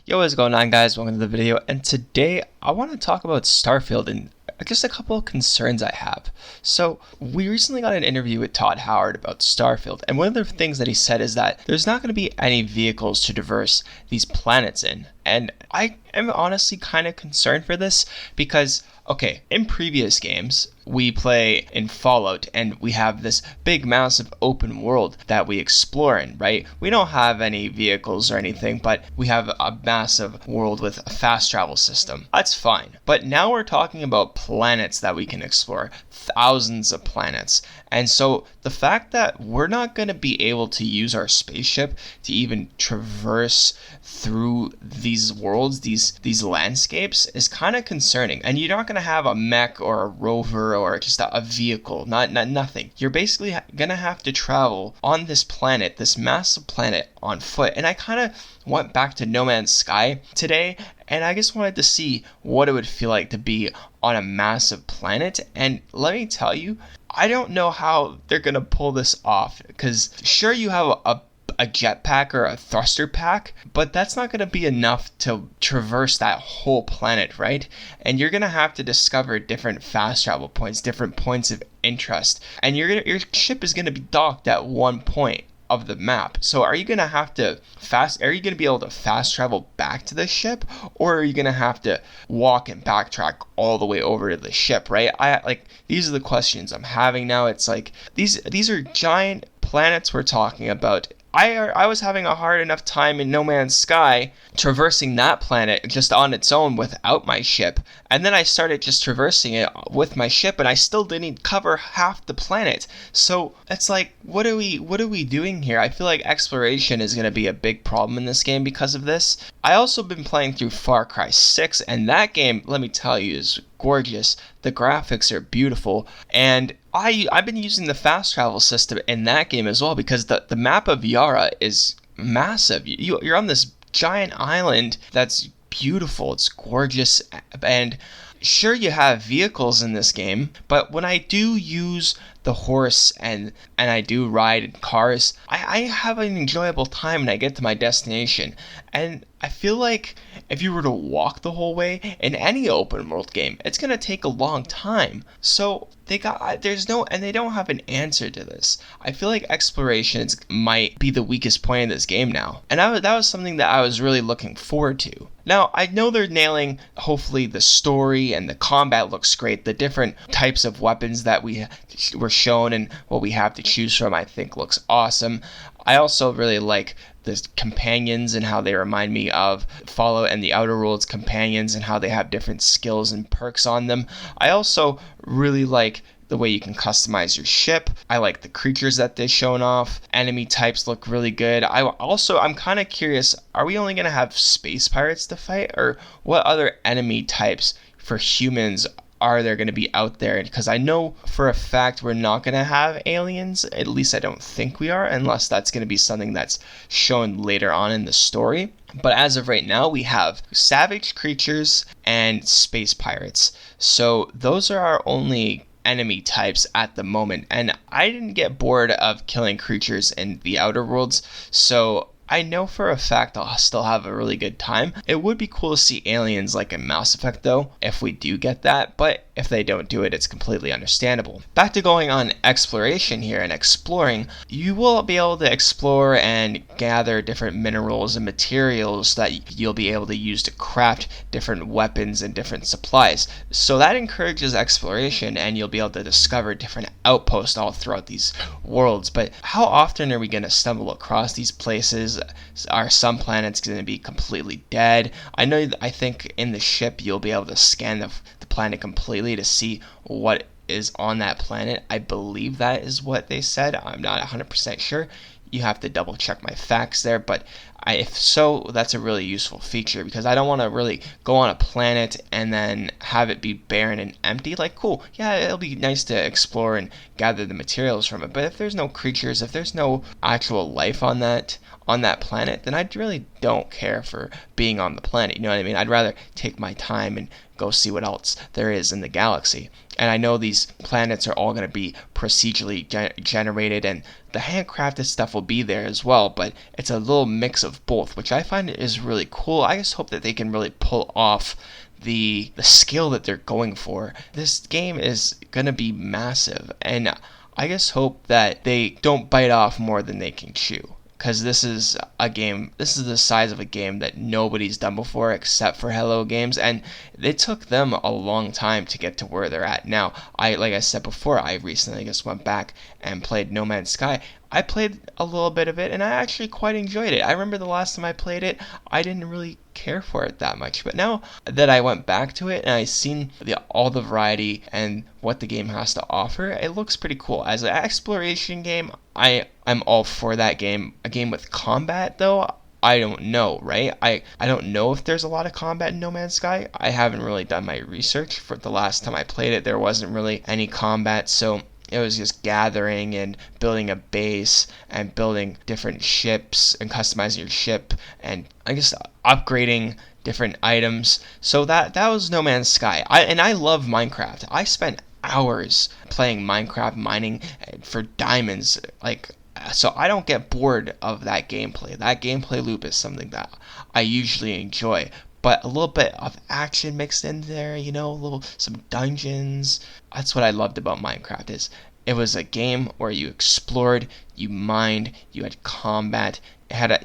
Yo, what's going on, guys? Welcome to the video, and today I want to talk about Starfield and just a couple of concerns I have. So we recently got an interview with Todd Howard about Starfield, and one of the things that he said is that there's not going to be any vehicles to traverse these planets in. And I am honestly kind of concerned for this because, okay, in previous games, we play in Fallout and we have this big, massive open world that we explore in, right? We don't have any vehicles or anything, but we have a massive world with a fast travel system. That's fine. But now we're talking about planets that we can explore, thousands of planets. And so the fact that we're not going to be able to use our spaceship to even traverse through these worlds, these landscapes, is kind of concerning. And you're not going to have a mech or a rover or just a vehicle, nothing. You're basically gonna have to travel on this planet, this massive planet, on foot. And I kind of went back to No Man's Sky today, and I just wanted to see what it would feel like to be on a massive planet. And let me tell you, I don't know how they're gonna pull this off, because sure, you have a jetpack or a thruster pack, but that's not going to be enough to traverse that whole planet, right? And you're going to have to discover different fast travel points, different points of interest, and your ship is going to be docked at one point of the map. So are you going to have to are you going to be able to fast travel back to the ship, or are you going to have to walk and backtrack all the way over to the ship, right? These are the questions I'm having now. It's like these are giant planets we're talking about. I was having a hard enough time in No Man's Sky traversing that planet just on its own without my ship. And then I started just traversing it with my ship, and I still didn't cover half the planet. So it's like, what are we doing here? I feel like exploration is going to be a big problem in this game because of this. I also been playing through Far Cry 6, and that game, let me tell you, is gorgeous. The graphics are beautiful, and I've been using the fast travel system in that game as well, because the map of Yara is massive. You're on this giant island that's beautiful. It's gorgeous, and sure, you have vehicles in this game, but when I do use the horse and I do ride in cars, I have an enjoyable time and I get to my destination. And I feel like if you were to walk the whole way in any open world game, it's gonna take a long time. So they don't have an answer to this. I feel like exploration might be the weakest point in this game now, and that was something that I was really looking forward to. Now, I know they're nailing, hopefully, the story, and the combat looks great. The different types of weapons that were shown and what we have to choose from, I think, looks awesome. I also really like the companions and how they remind me of Fallout and the Outer Worlds companions and how they have different skills and perks on them. I also really like the way you can customize your ship. I like the creatures that they've shown off. Enemy types look really good. I'm kind of curious, are we only going to have space pirates to fight, or what other enemy types for humans are there going to be out there? Because I know for a fact we're not going to have aliens. At least I don't think we are, unless that's going to be something that's shown later on in the story. But as of right now, we have savage creatures and space pirates. So those are our only enemy types at the moment. And I didn't get bored of killing creatures in the Outer Worlds, so I know for a fact I'll still have a really good time. It would be cool to see aliens like in Mass Effect, though, if we do get that, but if they don't do it, it's completely understandable. Back to going on exploration here and exploring, you will be able to explore and gather different minerals and materials that you'll be able to use to craft different weapons and different supplies. So that encourages exploration, and you'll be able to discover different outposts all throughout these worlds. But how often are we going to stumble across these places? Are some planets going to be completely dead? I think in the ship you'll be able to scan the planet completely to see what is on that planet. I believe that is what they said. I'm not 100% sure. You have to double check my facts there, but if so, that's a really useful feature, because I don't want to really go on a planet and then have it be barren and empty. Like, cool, yeah, it'll be nice to explore and gather the materials from it, but if there's no creatures, if there's no actual life on that planet, then I really don't care for being on the planet. You know what I mean? I'd rather take my time and go see what else there is in the galaxy. And I know these planets are all going to be procedurally generated, and the handcrafted stuff will be there as well, but it's a little mix of both, which I find is really cool. I just hope that they can really pull off the skill that they're going for. This game is going to be massive, and I just hope that they don't bite off more than they can chew. Because this is the size of a game that nobody's done before except for Hello Games, and it took them a long time to get to where they're at now. Like I said before, I recently just went back and played No Man's Sky. I played a little bit of it, and I actually quite enjoyed it. I remember the last time I played it, I didn't really care for it that much. But now that I went back to it and I've seen all the variety and what the game has to offer, it looks pretty cool. As an exploration game, I'm all for that game. A game with combat, though, I don't know, right? I don't know if there's a lot of combat in No Man's Sky. I haven't really done my research. For the last time I played it, there wasn't really any combat, so it was just gathering and building a base and building different ships and customizing your ship and I guess upgrading different items. So that was No Man's Sky. I love Minecraft. I spent hours playing Minecraft, mining for diamonds. So I don't get bored of that gameplay. That gameplay loop is something that I usually enjoy. But a little bit of action mixed in there, some dungeons. That's what I loved about Minecraft. Is it was a game where you explored, you mined, you had combat.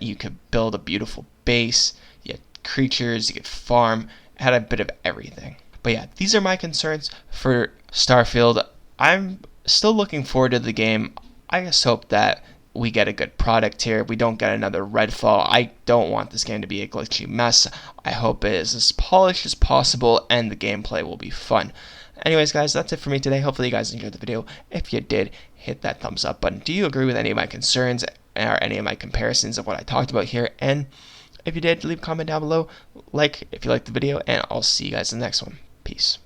You could build a beautiful base. You had creatures. You could farm. It had a bit of everything. But yeah, these are my concerns for Starfield. I'm still looking forward to the game. I just hope that we get a good product here. We don't get another Redfall. I don't want this game to be a glitchy mess. I hope it is as polished as possible and the gameplay will be fun. Anyways, guys, that's it for me today. Hopefully you guys enjoyed the video. If you did, hit that thumbs up button. Do you agree with any of my concerns or any of my comparisons of what I talked about here? And if you did, leave a comment down below. If you liked the video, and I'll see you guys in the next one. Peace.